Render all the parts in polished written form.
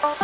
Aloha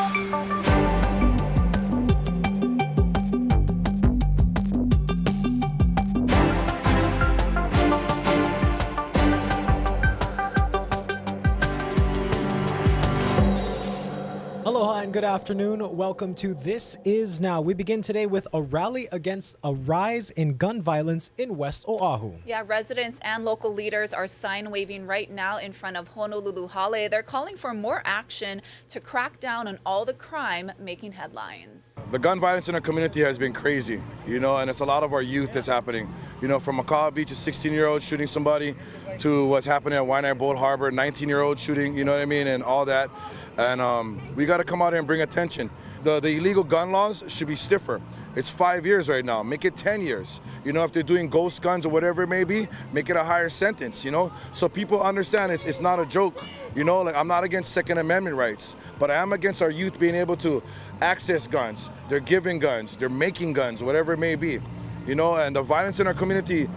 and good afternoon. Welcome to This Is Now. We begin today with a rally against a rise in gun violence in West Oahu. Yeah, residents and local leaders are sign waving right now in front of Honolulu Hale. They're calling for more action to crack down on all the crime making headlines. The gun violence in our community has been crazy, and it's a lot of our youth that's happening. From Makaha Beach, a 16-year-old shooting somebody, to what's happening at Waianae Boat Harbor, 19-year-old shooting, and all that. And we got to come out here and bring attention. The illegal gun laws should be stiffer. It's 5 years right now. Make it 10 years. If they're doing ghost guns or whatever it may be, make it a higher sentence, so people understand it's not a joke. I'm not against Second Amendment rights, but I am against our youth being able to access guns. They're giving guns, they're making guns, whatever it may be. And the violence in our community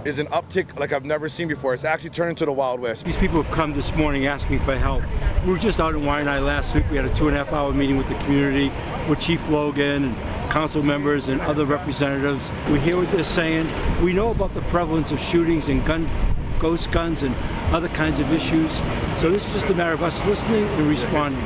is an uptick like I've never seen before. It's actually turned into the Wild West. These people have come this morning asking for help. We were just out in Waianae last week. We had a 2.5-hour meeting with the community, with Chief Logan and council members and other representatives. We hear what they're saying. We know about the prevalence of shootings and ghost guns and other kinds of issues. So this is just a matter of us listening and responding.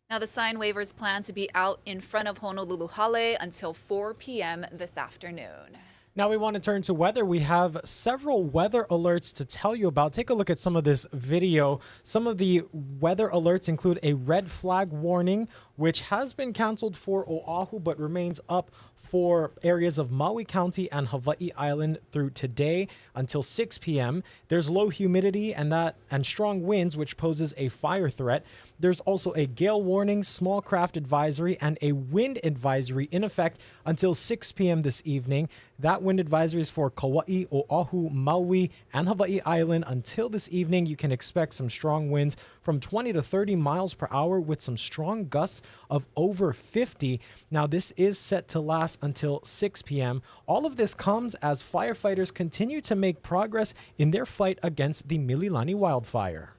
Now, the sign waivers plan to be out in front of Honolulu Hale until 4 p.m. this afternoon. Now we want to turn to weather. We have several weather alerts to tell you about. Take a look at some of this video. Some of the weather alerts include a red flag warning, which has been canceled for Oahu but remains up for areas of Maui County and Hawaii Island through today until 6 p.m. There's low humidity and strong winds, which poses a fire threat. There's also a gale warning, small craft advisory, and a wind advisory in effect until 6 p.m. this evening. That wind advisory is for Kauai, Oahu, Maui, and Hawaii Island. Until this evening, you can expect some strong winds from 20 to 30 miles per hour with some strong gusts of over 50. Now, this is set to last until 6 p.m. All of this comes as firefighters continue to make progress in their fight against the Mililani wildfire.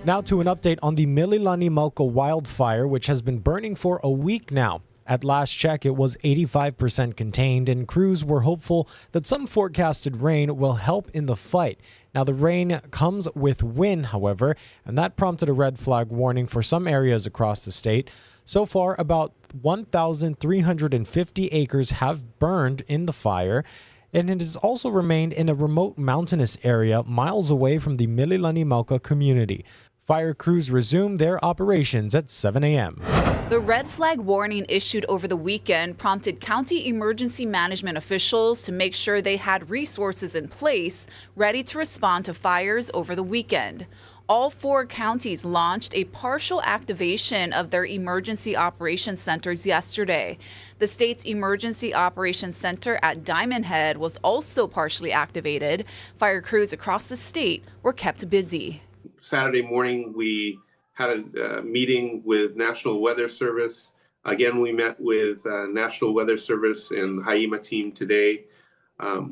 Now to an update on the Mililani Mauka wildfire, which has been burning for a week now. At last check, it was 85% contained, and crews were hopeful that some forecasted rain will help in the fight. Now, the rain comes with wind, however, and that prompted a red flag warning for some areas across the state. So far, about 1,350 acres have burned in the fire, and it has also remained in a remote mountainous area miles away from the Mililani Mauka community. Fire crews resumed their operations at 7 a.m. The red flag warning issued over the weekend prompted county emergency management officials to make sure they had resources in place ready to respond to fires over the weekend. All 4 counties launched a partial activation of their emergency operations centers yesterday. The state's emergency operations center at Diamond Head was also partially activated. Fire crews across the state were kept busy. Saturday morning, we had a meeting with National Weather Service. Again, we met with National Weather Service and the Haima team today.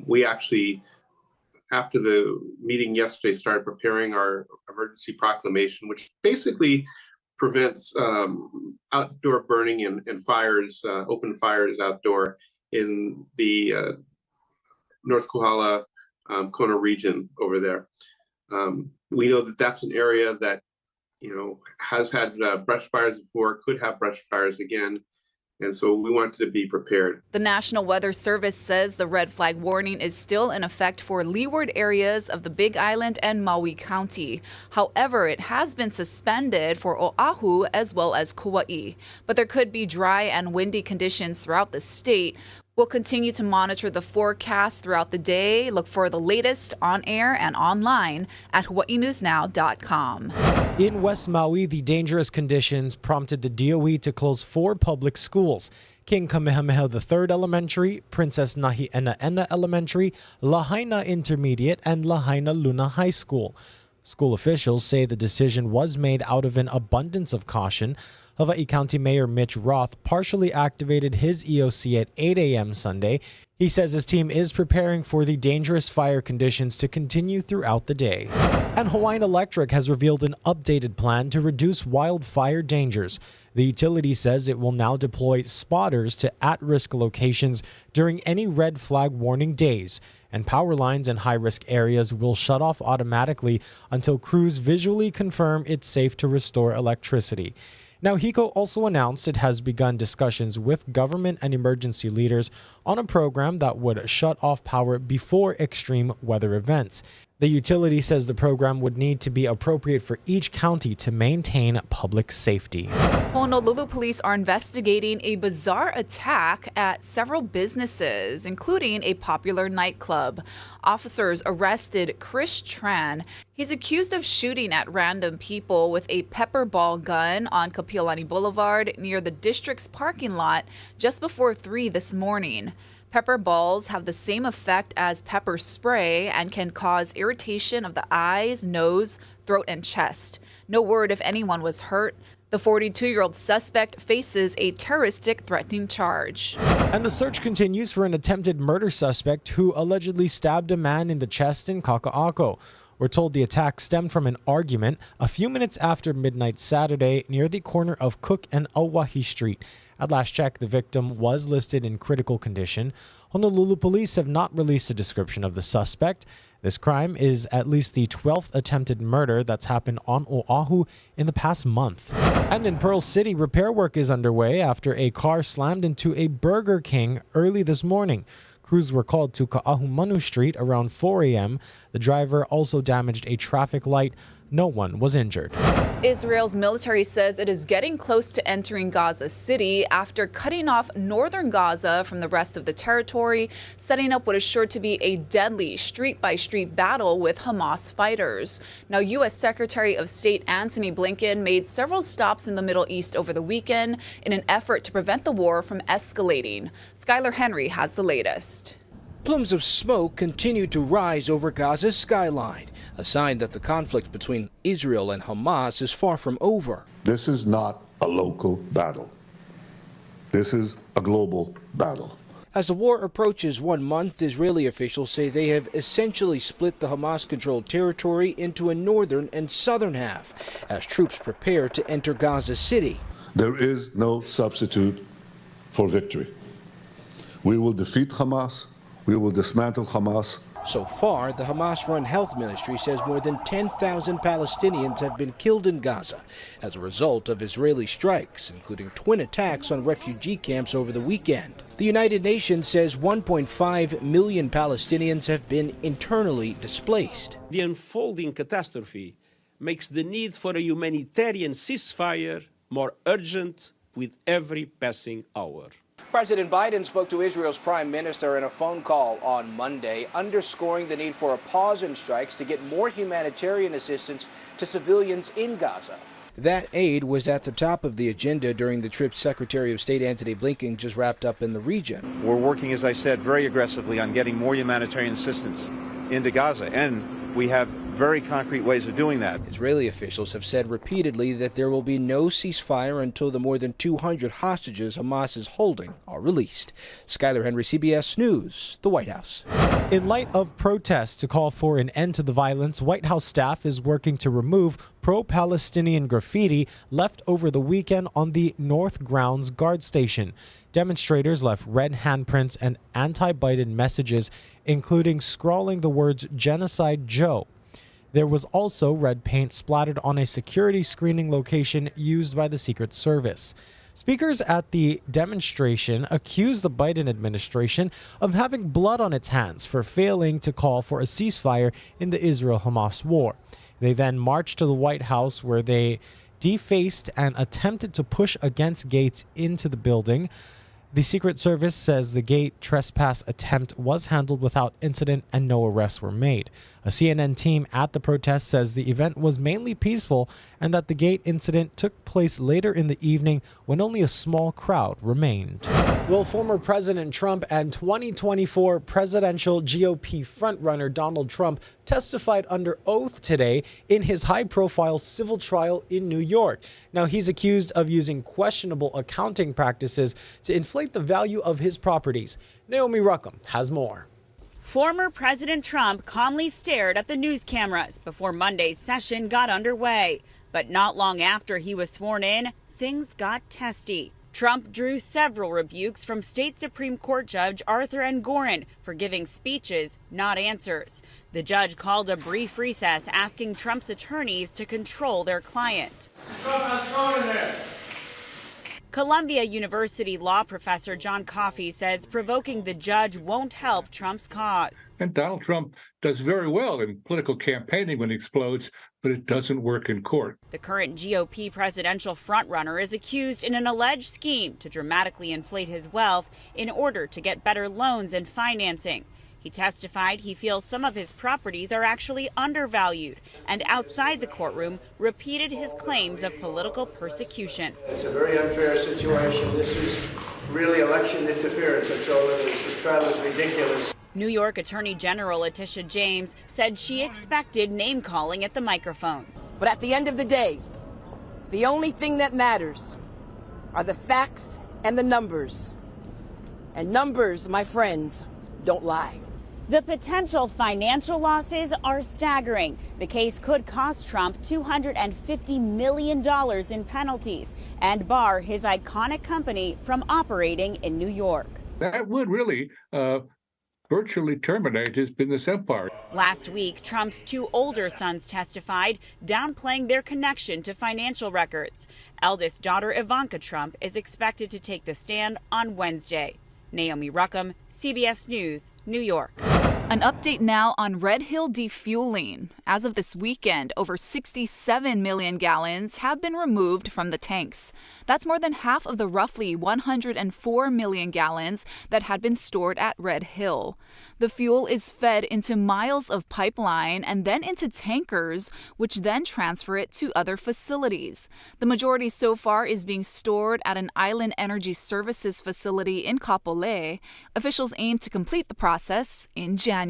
We actually, after the meeting yesterday, started preparing our emergency proclamation, which basically prevents outdoor burning and fires, open fires outdoor in the North Kohala, Kona region over there. We know that that's an area that, has had brush fires before, could have brush fires again. And so we wanted to be prepared. The National Weather Service says the red flag warning is still in effect for leeward areas of the Big Island and Maui County. However, it has been suspended for Oahu as well as Kauai. But there could be dry and windy conditions throughout the state. We'll continue to monitor the forecast throughout the day. Look for the latest on air and online at hawaiinewsnow.com. In West Maui, the dangerous conditions prompted the DOE to close 4 public schools. King Kamehameha III Elementary, Princess Nahi'enaena Elementary, Lahaina Intermediate, and Lahaina Luna High School. School officials say the decision was made out of an abundance of caution. Hawaii County Mayor Mitch Roth partially activated his EOC at 8 a.m. Sunday. He says his team is preparing for the dangerous fire conditions to continue throughout the day. And Hawaiian Electric has revealed an updated plan to reduce wildfire dangers. The utility says it will now deploy spotters to at-risk locations during any red flag warning days, and power lines in high-risk areas will shut off automatically until crews visually confirm it's safe to restore electricity. Now, HECO also announced it has begun discussions with government and emergency leaders on a program that would shut off power before extreme weather events. The utility says the program would need to be appropriate for each county to maintain public safety. Honolulu police are investigating a bizarre attack at several businesses, including a popular nightclub. Officers arrested Chris Tran. He's accused of shooting at random people with a pepper ball gun on Mililani Boulevard near the district's parking lot just before 3 this morning. Pepper balls have the same effect as pepper spray and can cause irritation of the eyes, nose, throat, and chest. No word if anyone was hurt. The 42-year-old suspect faces a terroristic threatening charge. And the search continues for an attempted murder suspect who allegedly stabbed a man in the chest in Kaka'ako. We're told the attack stemmed from an argument a few minutes after midnight Saturday near the corner of Cook and Oahu Street. At last check, the victim was listed in critical condition. Honolulu police have not released a description of the suspect. This crime is at least the 12th attempted murder that's happened on Oahu in the past month. And in Pearl City, repair work is underway after a car slammed into a Burger King early this morning. Crews were called to Ka'ahumanu Street around 4 a.m. The driver also damaged a traffic light. No one was injured. Israel's military says it is getting close to entering Gaza City after cutting off northern Gaza from the rest of the territory, setting up what is sure to be a deadly street-by-street battle with Hamas fighters. Now, U.S. Secretary of State Antony Blinken made several stops in the Middle East over the weekend in an effort to prevent the war from escalating. Skylar Henry has the latest. Plumes of smoke continue to rise over Gaza's skyline, a sign that the conflict between Israel and Hamas is far from over. This is not a local battle. This is a global battle. As the war approaches 1 month, Israeli officials say they have essentially split the Hamas-controlled territory into a northern and southern half as troops prepare to enter Gaza City. There is no substitute for victory. We will defeat Hamas. We will dismantle Hamas. So far, the Hamas-run health ministry says more than 10,000 Palestinians have been killed in Gaza as a result of Israeli strikes, including twin attacks on refugee camps over the weekend. The United Nations says 1.5 million Palestinians have been internally displaced. The unfolding catastrophe makes the need for a humanitarian ceasefire more urgent with every passing hour. President Biden spoke to Israel's prime minister in a phone call on Monday, underscoring the need for a pause in strikes to get more humanitarian assistance to civilians in Gaza. That aid was at the top of the agenda during the trip Secretary of State Antony Blinken just wrapped up in the region. We're working, as I said, very aggressively on getting more humanitarian assistance into Gaza, and we have very concrete ways of doing that. Israeli officials have said repeatedly that there will be no ceasefire until the more than 200 hostages Hamas is holding are released. Skylar Henry, CBS News, the White House. In light of protests to call for an end to the violence, White House staff is working to remove pro-Palestinian graffiti left over the weekend on the North Grounds guard station. Demonstrators left red handprints and anti-Biden messages, including scrawling the words "Genocide Joe." There was also red paint splattered on a security screening location used by the Secret Service. Speakers at the demonstration accused the Biden administration of having blood on its hands for failing to call for a ceasefire in the Israel-Hamas war. They then marched to the White House, where they defaced and attempted to push against gates into the building. The Secret Service says the gate trespass attempt was handled without incident and no arrests were made. A CNN team at the protest says the event was mainly peaceful and that the gate incident took place later in the evening when only a small crowd remained. Well, former President Trump and 2024 presidential GOP frontrunner Donald Trump testified under oath today in his high-profile civil trial in New York. Now, he's accused of using questionable accounting practices to inflate the value of his properties. Naomi Ruckham has more. Former President Trump calmly stared at the news cameras before Monday's session got underway. But not long after he was sworn in, things got testy. Trump drew several rebukes from State Supreme Court Judge Arthur Engoron for giving speeches, not answers. The judge called a brief recess, asking Trump's attorneys to control their client. Trump has gone in there. Columbia University law professor John Coffey says provoking the judge won't help Trump's cause. And Donald Trump does very well in political campaigning when he explodes, but it doesn't work in court. The current GOP presidential frontrunner is accused in an alleged scheme to dramatically inflate his wealth in order to get better loans and financing. He testified he feels some of his properties are actually undervalued, and outside the courtroom repeated his claims of political persecution. It's a very unfair situation. This is really election interference. That's all it is. This trial is ridiculous. New York Attorney General Letitia James said she expected name-calling at the microphones. But at the end of the day, the only thing that matters are the facts and the numbers. And numbers, my friends, don't lie. The potential financial losses are staggering. The case could cost Trump $250 million in penalties and bar his iconic company from operating in New York. That would really virtually terminate his business empire. Last week, Trump's two older sons testified, downplaying their connection to financial records. Eldest daughter Ivanka Trump is expected to take the stand on Wednesday. Naomi Ruckham, CBS News, New York. An update now on Red Hill defueling. As of this weekend, over 67 million gallons have been removed from the tanks. That's more than half of the roughly 104 million gallons that had been stored at Red Hill. The fuel is fed into miles of pipeline and then into tankers, which then transfer it to other facilities. The majority so far is being stored at an Island Energy Services facility in Kapolei. Officials aim to complete the process in January.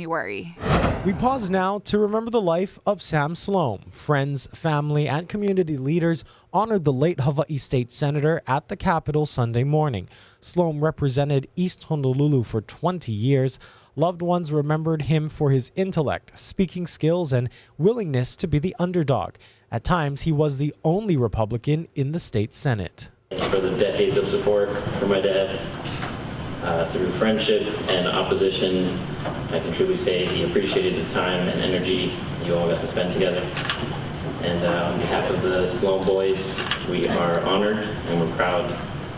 We pause now to remember the life of Sam Slom. Friends, family, and community leaders honored the late Hawaii State Senator at the Capitol Sunday morning. Slom represented East Honolulu for 20 years. Loved ones remembered him for his intellect, speaking skills, and willingness to be the underdog. At times, he was the only Republican in the state Senate. For the decades of support for my dad, through friendship and opposition, I can truly say he appreciated the time and energy you all got to spend together. And on behalf of the Slom boys, we are honored and we're proud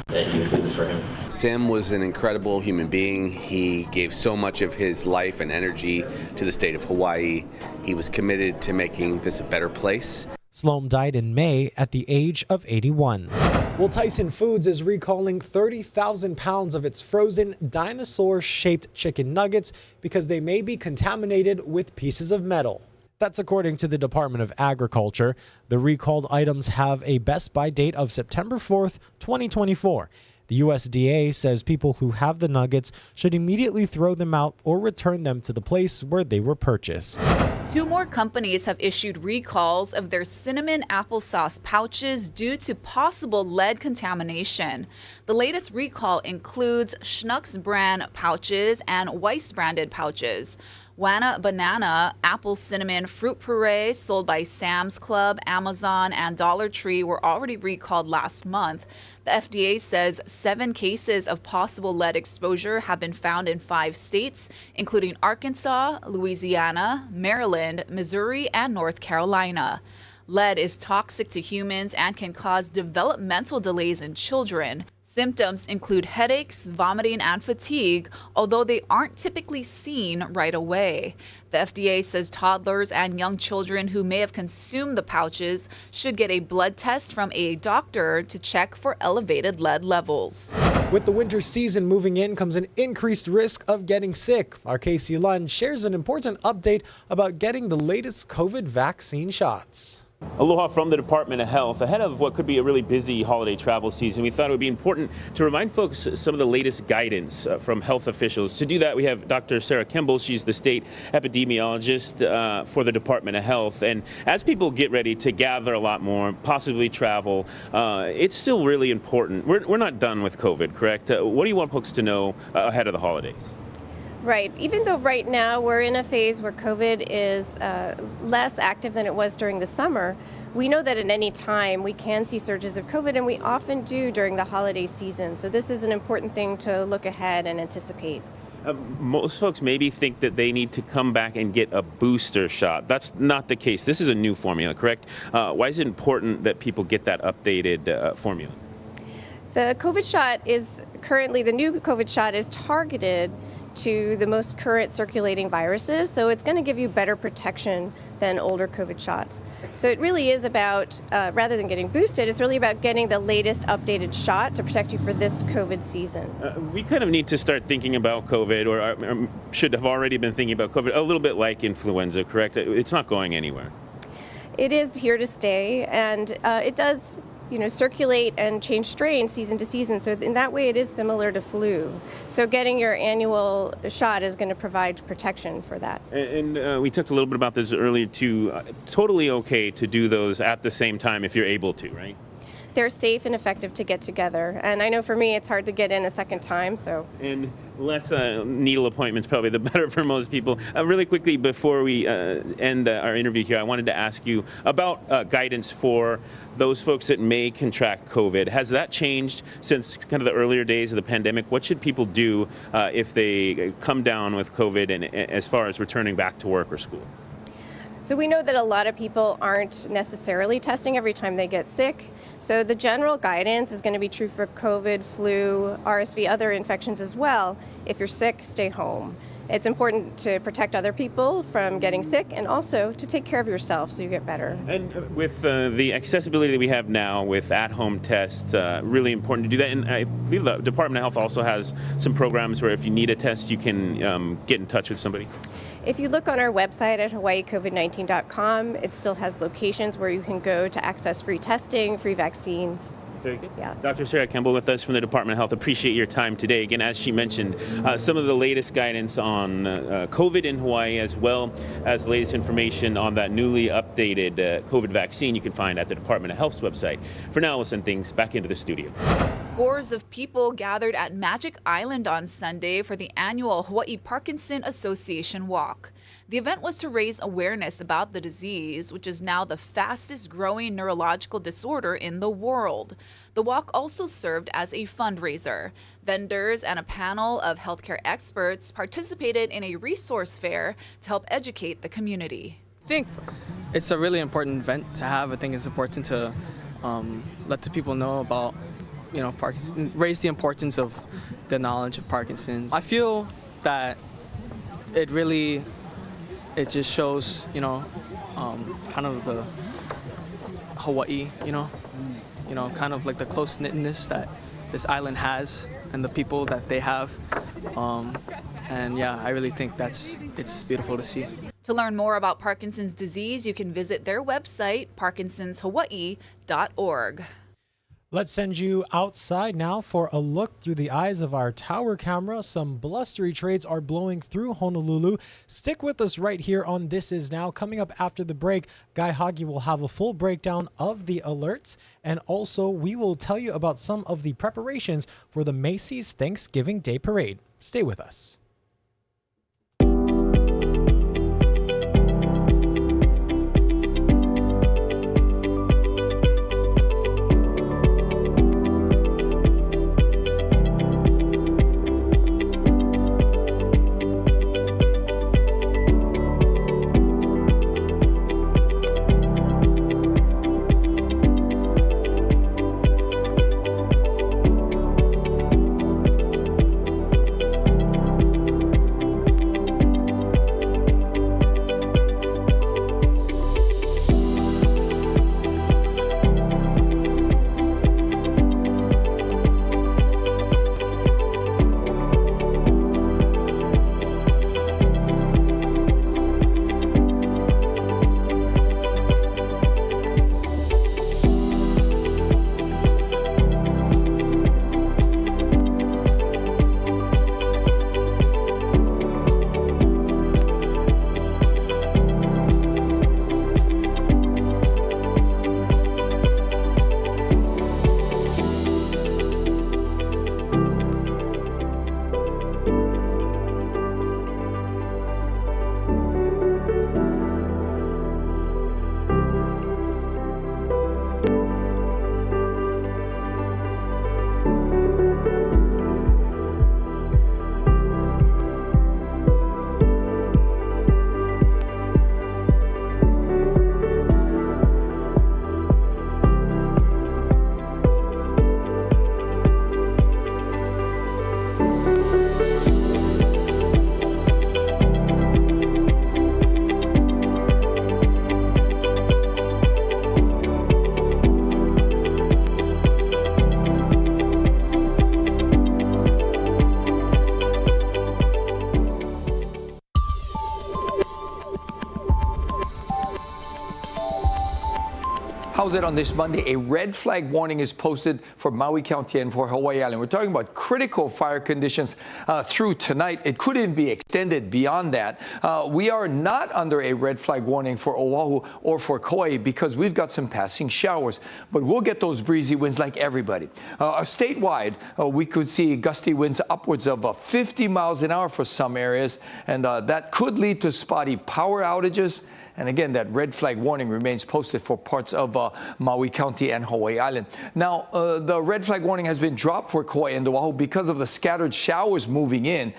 that you would do this for him. Sam was an incredible human being. He gave so much of his life and energy to the state of Hawaii. He was committed to making this a better place. Slom died in May at the age of 81. Well, Tyson Foods is recalling 30,000 pounds of its frozen dinosaur-shaped chicken nuggets because they may be contaminated with pieces of metal. That's according to the Department of Agriculture. The recalled items have a best-by date of September 4th, 2024. The USDA says people who have the nuggets should immediately throw them out or return them to the place where they were purchased. 2 more companies have issued recalls of their cinnamon applesauce pouches due to possible lead contamination. The latest recall includes Schnucks brand pouches and Weiss branded pouches. Wana Banana Apple Cinnamon Fruit Puree sold by Sam's Club, Amazon, and Dollar Tree were already recalled last month. The FDA says 7 cases of possible lead exposure have been found in 5 states, including Arkansas, Louisiana, Maryland, Missouri, and North Carolina. Lead is toxic to humans and can cause developmental delays in children. Symptoms include headaches, vomiting, and fatigue, although they aren't typically seen right away. The FDA says toddlers and young children who may have consumed the pouches should get a blood test from a doctor to check for elevated lead levels. With the winter season moving in comes an increased risk of getting sick. Our Casey Lund shares an important update about getting the latest COVID vaccine shots. Aloha from the Department of Health. Ahead of what could be a really busy holiday travel season, we thought it would be important to remind folks some of the latest guidance from health officials. To do that, we have Dr. Sarah Kimball. She's the state epidemiologist for the Department of Health. And as people get ready to gather a lot more, possibly travel, it's still really important. We're not done with COVID, correct? What do you want folks to know ahead of the holidays? Right. Even though right now we're in a phase where COVID is less active than it was during the summer, we know that at any time we can see surges of COVID, and we often do during the holiday season. So this is an important thing to look ahead and anticipate. Most folks maybe think that they need to come back and get a booster shot. That's not the case. This is a new formula, correct? Why is it important that people get that updated formula? The COVID shot is currently, the new COVID shot is targeted to the most current circulating viruses, so it's going to give you better protection than older COVID shots. So it really is about, rather than getting boosted, it's really about getting the latest updated shot to protect you for this COVID season. We kind of need to start thinking about COVID, or should have already been thinking about COVID, a little bit like influenza, correct? It's not going anywhere. It is here to stay, and it does circulate and change strain season to season. So in that way, it is similar to flu. So getting your annual shot is going to provide protection for that. And we talked a little bit about this earlier too. Totally okay to do those at the same time if you're able to, right? They're safe and effective to get together. And I know for me, it's hard to get in a second time, so. And less needle appointments, probably the better for most people. Really quickly, before we end our interview here, I wanted to ask you about guidance for those folks that may contract COVID. Has that changed since kind of the earlier days of the pandemic? What should people do if they come down with COVID, and as far as returning back to work or school? So we know that a lot of people aren't necessarily testing every time they get sick. So the general guidance is going to be true for COVID, flu, RSV, other infections as well. If you're sick, stay home. It's important to protect other people from getting sick, and also to take care of yourself so you get better. And with the accessibility that we have now with at-home tests, really important to do that. And I believe the Department of Health also has some programs where if you need a test, you can get in touch with somebody. If you look on our website at hawaiicovid19.com, it still has locations where you can go to access free testing, free vaccines. Very good. Yeah. Dr. Sarah Kimball with us from the Department of Health. Appreciate your time today. Again, as she mentioned, some of the latest guidance on COVID in Hawaii, as well as the latest information on that newly updated COVID vaccine you can find at the Department of Health's website. For now, we'll send things back into the studio. Scores of people gathered at Magic Island on Sunday for the annual Hawaii Parkinson Association Walk. The event was to raise awareness about the disease, which is now the fastest growing neurological disorder in the world. The walk also served as a fundraiser. Vendors and a panel of healthcare experts participated in a resource fair to help educate the community. I think it's a really important event to have. I think it's important to let the people know about, Parkinson, raise the importance of the knowledge of Parkinson's. I feel that it just shows, kind of the Hawaii, kind of like the close-knitness that this island has and the people that they have. And yeah, I really think it's beautiful to see. To learn more about Parkinson's disease, you can visit their website, parkinsonshawaii.org. Let's send you outside now for a look through the eyes of our tower camera. Some blustery trades are blowing through Honolulu. Stick with us right here on This Is Now. Coming up after the break, Guy Hagi will have a full breakdown of the alerts. And also, we will tell you about some of the preparations for the Macy's Thanksgiving Day Parade. Stay with us. How's it on this Monday? A red flag warning is posted for Maui County and for Hawaii Island. We're talking about critical fire conditions through tonight. It could even be extended beyond that. We are not under a red flag warning for Oahu or for Kauai because we've got some passing showers, but we'll get those breezy winds like everybody. Statewide, we could see gusty winds upwards of 50 miles an hour for some areas, and that could lead to spotty power outages. And again, that red flag warning remains posted for parts of Maui County and Hawaii Island. Now, the red flag warning has been dropped for Kauai and Oahu because of the scattered showers moving in.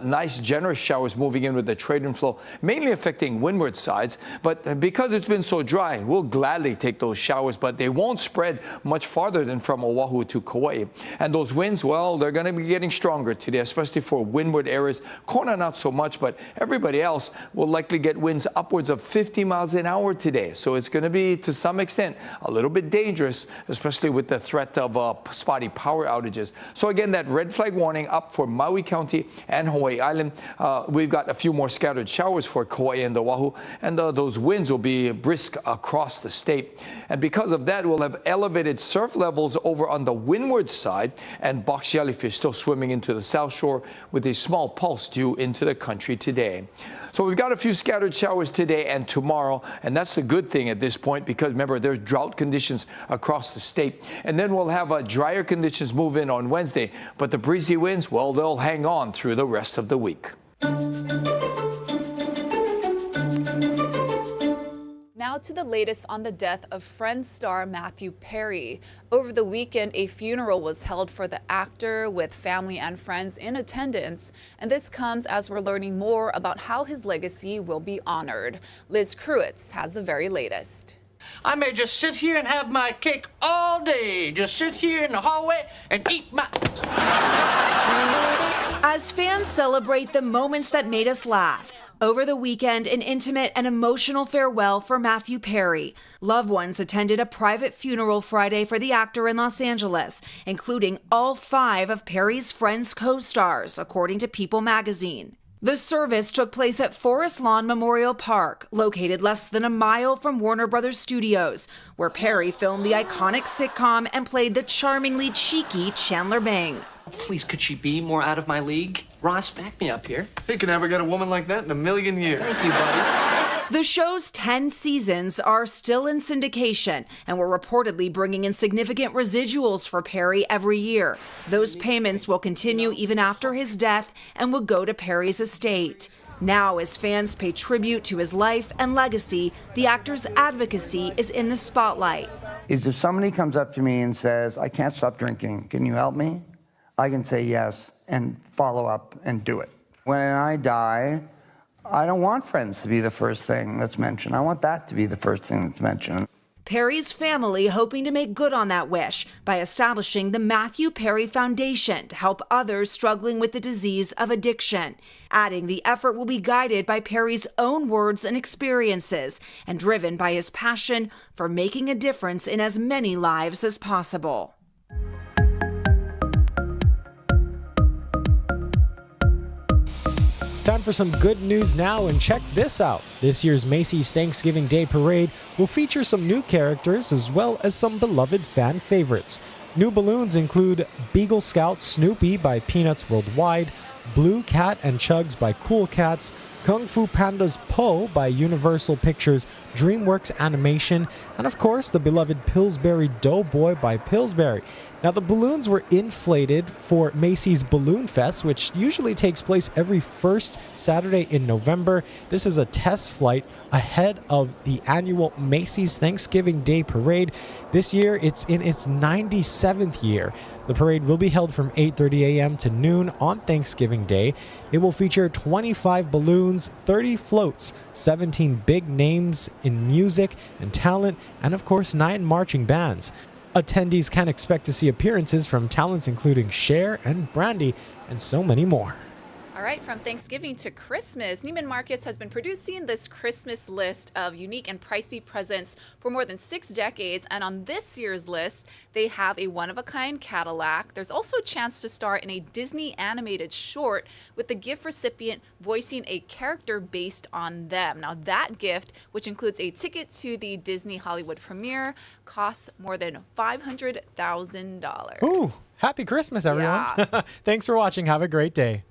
Nice, generous showers moving in with the trade wind flow, mainly affecting windward sides. But because it's been so dry, we'll gladly take those showers, but they won't spread much farther than from Oahu to Kauai. And those winds, well, they're going to be getting stronger today, especially for windward areas. Kona, not so much, but everybody else will likely get winds upwards of 50 miles an hour today. So it's going to be, to some extent, a little bit dangerous, especially with the threat of spotty power outages. So again, that red flag warning up for Maui County and Hawaii Island. We've got a few more scattered showers for Kauai and Oahu, and those winds will be brisk across the state. And because of that, we'll have elevated surf levels over on the windward side, and box jellyfish still swimming into the south shore with a small pulse due into the country today. So we've got a few scattered showers today and tomorrow, and that's the good thing at this point because remember, there's drought conditions across the state. And then we'll have drier conditions move in on Wednesday, but the breezy winds, well, they'll hang on through the rest of the week. Now to the latest on the death of Friends star Matthew Perry. Over the weekend, a funeral was held for the actor with family and friends in attendance. And this comes as we're learning more about how his legacy will be honored. Liz Kruitz has the very latest. I may just sit here and have my cake all day. Just sit here in the hallway and eat my... As fans celebrate the moments that made us laugh, over the weekend, an intimate and emotional farewell for Matthew Perry. Loved ones attended a private funeral Friday for the actor in Los Angeles, including all 5 of Perry's Friends co-stars, according to People magazine. The service took place at Forest Lawn Memorial Park, located less than a mile from Warner Brothers Studios, where Perry filmed the iconic sitcom and played the charmingly cheeky Chandler Bing. Please, could she be more out of my league? Ross, back me up here. He can never get a woman like that in a million years. Thank you, buddy. The show's 10 seasons are still in syndication, and we're reportedly bringing in significant residuals for Perry every year. Those payments will continue even after his death and will go to Perry's estate. Now, as fans pay tribute to his life and legacy, the actor's advocacy is in the spotlight. If somebody comes up to me and says, I can't stop drinking, can you help me? I can say yes and follow up and do it. When I die, I don't want Friends to be the first thing that's mentioned. I want that to be the first thing that's mentioned. Perry's family hoping to make good on that wish by establishing the Matthew Perry Foundation to help others struggling with the disease of addiction. Adding the effort will be guided by Perry's own words and experiences and driven by his passion for making a difference in as many lives as possible. Time for some good news now, and check this out. This year's Macy's Thanksgiving Day Parade will feature some new characters as well as some beloved fan favorites. New balloons include Beagle Scout Snoopy by Peanuts Worldwide, Blue Cat and Chugs by Cool Cats, Kung Fu Panda's Po by Universal Pictures DreamWorks Animation, and of course the beloved Pillsbury Doughboy by Pillsbury. Now, the balloons were inflated for Macy's Balloon Fest, which usually takes place every first Saturday in November. This is a test flight ahead of the annual Macy's Thanksgiving Day Parade. This year, it's in its 97th year. The parade will be held from 8:30 a.m. to noon on Thanksgiving Day. It will feature 25 balloons, 30 floats, 17 big names in music and talent, and of course 9 marching bands. Attendees can expect to see appearances from talents including Cher and Brandy and so many more. All right, from Thanksgiving to Christmas, Neiman Marcus has been producing this Christmas list of unique and pricey presents for more than 6 decades. And on this year's list, they have a one-of-a-kind Cadillac. There's also a chance to star in a Disney animated short with the gift recipient voicing a character based on them. Now, that gift, which includes a ticket to the Disney Hollywood premiere, costs more than $500,000. Ooh, happy Christmas, everyone. Yeah. Thanks for watching. Have a great day.